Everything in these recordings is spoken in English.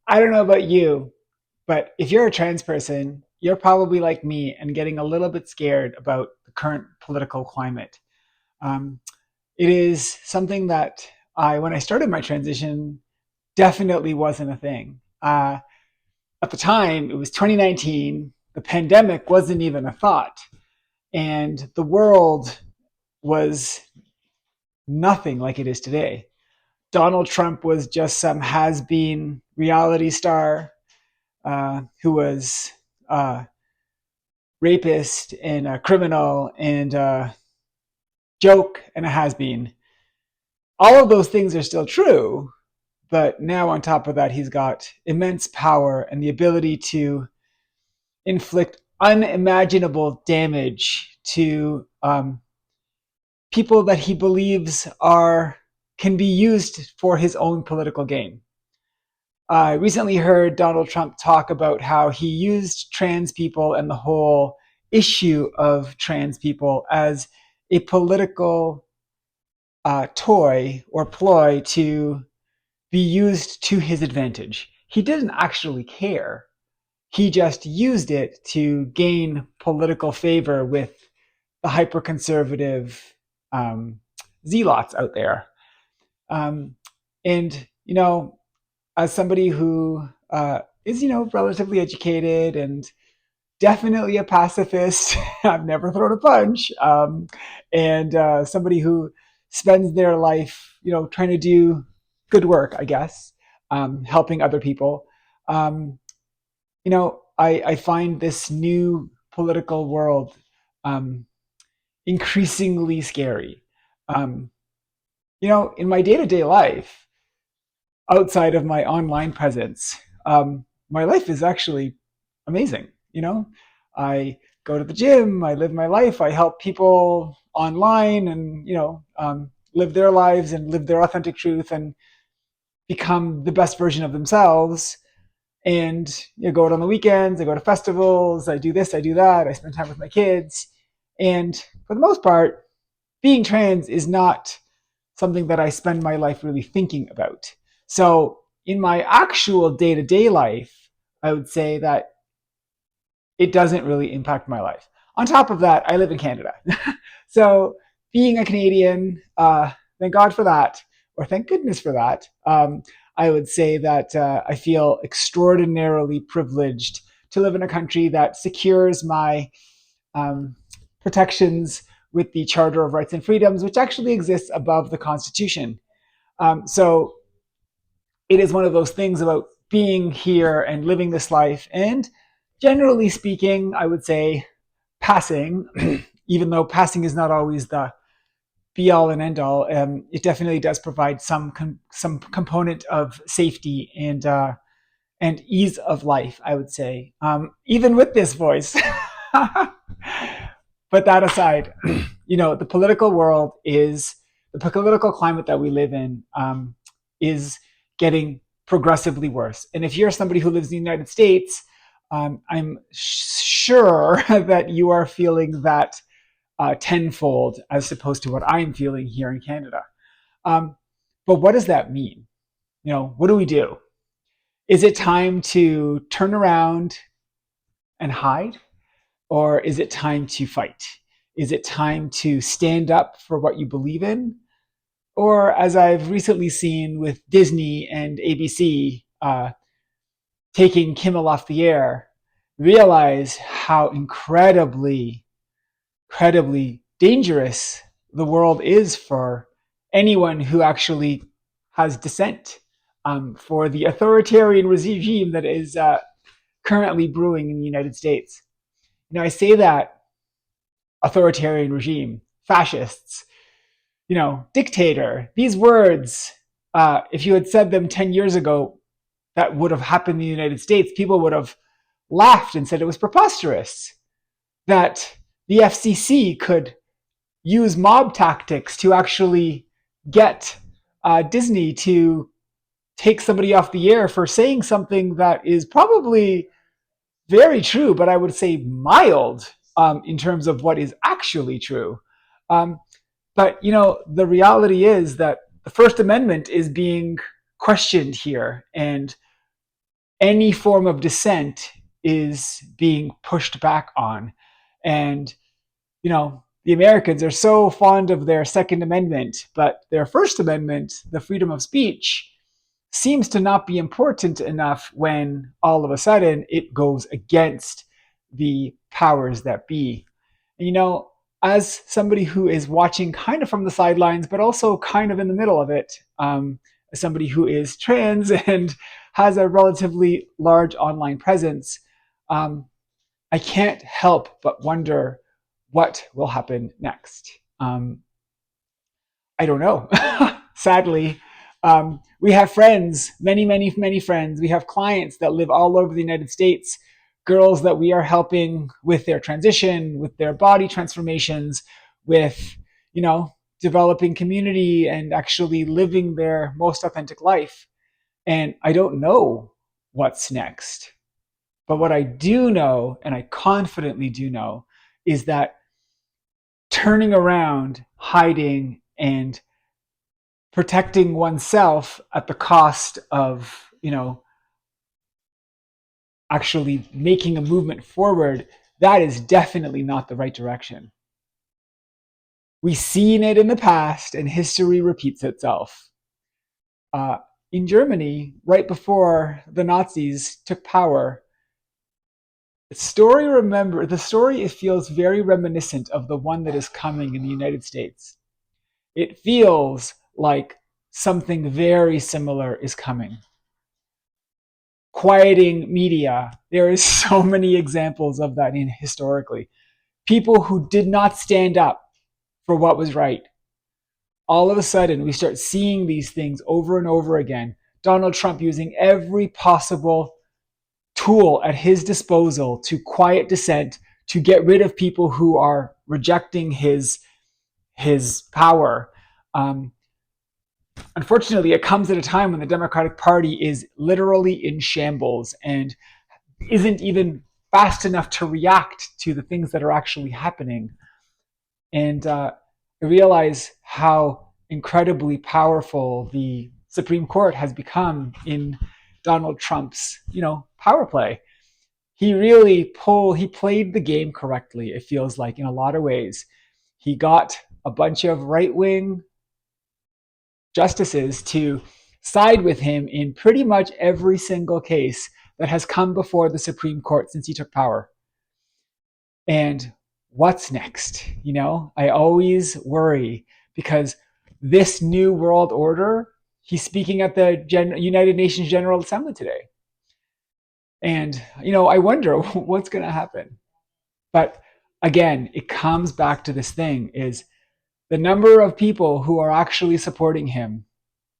I don't know about you, but if you're a trans person, you're probably like me and getting a little bit scared about the current political climate. Um, it is something that when I started my transition, definitely wasn't a thing. At the time, it was 2019. The pandemic wasn't even a thought, and the world was nothing like it is today. Donald Trump was just some has been reality star who was a rapist and a criminal and a joke and a has been. All of those things are still true, but now on top of that, he's got immense power and the ability to inflict unimaginable damage to people that he believes are can be used for his own political gain. I recently heard Donald Trump talk about how he used trans people and the whole issue of trans people as a political toy or ploy to be used to his advantage. He didn't actually care. He just used it to gain political favor with the hyper-conservative um, zealots out there. Um, and, as somebody who is, relatively educated and definitely a pacifist. I've never thrown a punch. And somebody who spends their life, trying to do good work, I guess, helping other people. I find this new political world um, increasingly scary. Um, in my day to day life, outside of my online presence, my life is actually amazing. I go to the gym, I live my life, I help people online, and live their lives and live their authentic truth and become the best version of themselves. And go out on the weekends, I go to festivals, I do this, I do that, I spend time with my kids. And for the most part, being trans is not something that I spend my life really thinking about. So in my actual day to day life, I would say that it doesn't really impact my life. On top of that, I live in Canada. So being a Canadian, thank God for that, or thank goodness for that. I would say that I feel extraordinarily privileged to live in a country that secures my um, protections with the Charter of Rights and Freedoms, which actually exists above the Constitution. So it is one of those things about being here and living this life. And generally speaking, I would say passing, even though passing is not always the be all and end all, it definitely does provide some component of safety and ease of life. I would say, even with this voice. But that aside, the political world is the political climate that we live in is getting progressively worse. And if you're somebody who lives in the United States, I'm sure that you are feeling that tenfold as opposed to what I'm feeling here in Canada. Um, but what does that mean? What do we do? Is it time to turn around and hide? Or is it time to fight? Is it time to stand up for what you believe in? Or, as I've recently seen with Disney and ABC taking Kimmel off the air, realize how incredibly dangerous the world is for anyone who actually has dissent, for the authoritarian regime that is currently brewing in the United States. I say that authoritarian regime, fascists, dictator, these words, if you had said them 10 years ago, that would have happened in the United States, people would have laughed and said it was preposterous that the FCC could use mob tactics to actually get Disney to take somebody off the air for saying something that is probably very true, but I would say mild in terms of what is actually true. Um, but the reality is that the First Amendment is being questioned here, and any form of dissent is being pushed back on. And, the Americans are so fond of their Second Amendment, but their First Amendment, the freedom of speech, seems to not be important enough when all of a sudden it goes against the powers that be. And, as somebody who is watching kind of from the sidelines, but also kind of in the middle of it, as somebody who is trans and has a relatively large online presence, um, I can't help but wonder what will happen next. I don't know. Sadly, we have friends, many, many, many friends. We have clients that live all over the United States, girls that we are helping with their transition, with their body transformations, with, developing community and actually living their most authentic life. And I don't know what's next. But what I do know, and I confidently do know, is that turning around, hiding, and protecting oneself at the cost of, actually making a movement forward, that is definitely not the right direction. We've seen it in the past, and history repeats itself. Uh, in Germany, right before the Nazis took power, the story feels very reminiscent of the one that is coming in the United States. It feels like something very similar is coming. Quieting media. There is so many examples of that historically. People who did not stand up for what was right. All of a sudden, we start seeing these things over and over again. Donald Trump using every possible tool at his disposal to quiet dissent, to get rid of people who are rejecting his power. Unfortunately, it comes at a time when the Democratic Party is literally in shambles and isn't even fast enough to react to the things that are actually happening. And I realize how incredibly powerful the Supreme Court has become in Donald Trump's, power play. He played the game correctly, it feels like, in a lot of ways. He got a bunch of right wing justices to side with him in pretty much every single case that has come before the Supreme Court since he took power. And what's next? I always worry because this new world order, he's speaking at the United Nations General Assembly today. And, I wonder what's going to happen. But again, it comes back to this thing is the number of people who are actually supporting him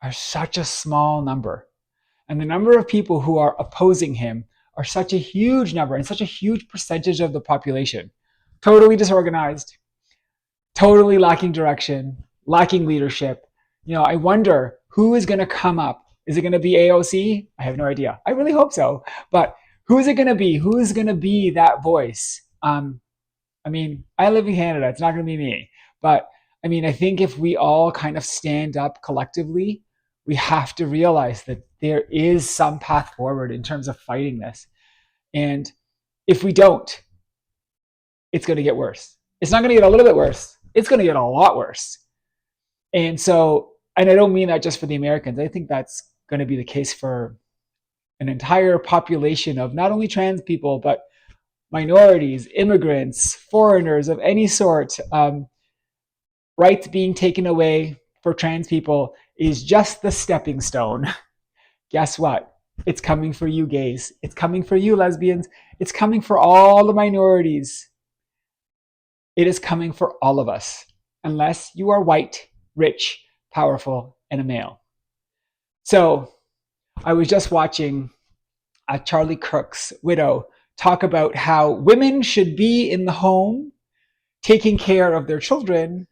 are such a small number. And the number of people who are opposing him are such a huge number and such a huge percentage of the population. Totally disorganized, totally lacking direction, lacking leadership. I wonder who is going to come up. Is it going to be AOC? I have no idea. I really hope so. But who is it going to be? Who is going to be that voice? I live in Canada. It's not going to be me. But I think if we all kind of stand up collectively, we have to realize that there is some path forward in terms of fighting this. And if we don't, it's going to get worse. It's not going to get a little bit worse. It's going to get a lot worse. And I don't mean that just for the Americans. I think that's going to be the case for an entire population of not only trans people, but minorities, immigrants, foreigners of any sort. Rights being taken away for trans people is just the stepping stone. Guess what? It's coming for you gays. It's coming for you lesbians. It's coming for all the minorities. It is coming for all of us, unless you are white, rich, powerful, and a male. So I was just watching Charlie Kirk's widow talk about how women should be in the home taking care of their children,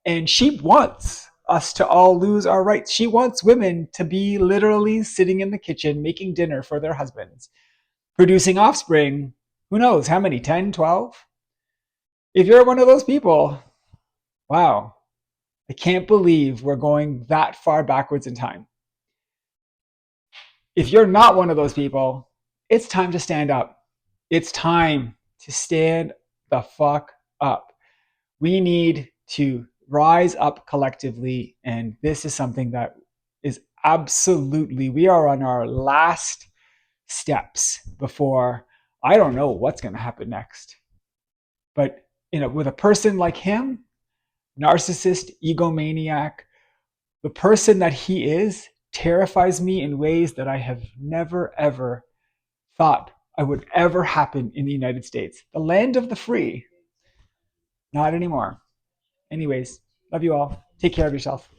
and she wants us to all lose our rights. She wants women to be literally sitting in the kitchen making dinner for their husbands, producing offspring. Who knows how many? 10, 12? If you're one of those people, wow, I can't believe we're going that far backwards in time. If you're not one of those people, it's time to stand up. It's time to stand the fuck up. We need to rise up collectively. And this is something that is absolutely, we are on our last steps before I don't know what's going to happen next. But with a person like him, narcissist, egomaniac, the person that he is terrifies me in ways that I have never ever thought I would ever happen in the United States. The land of the free. Not anymore. Anyways, love you all. Take care of yourself.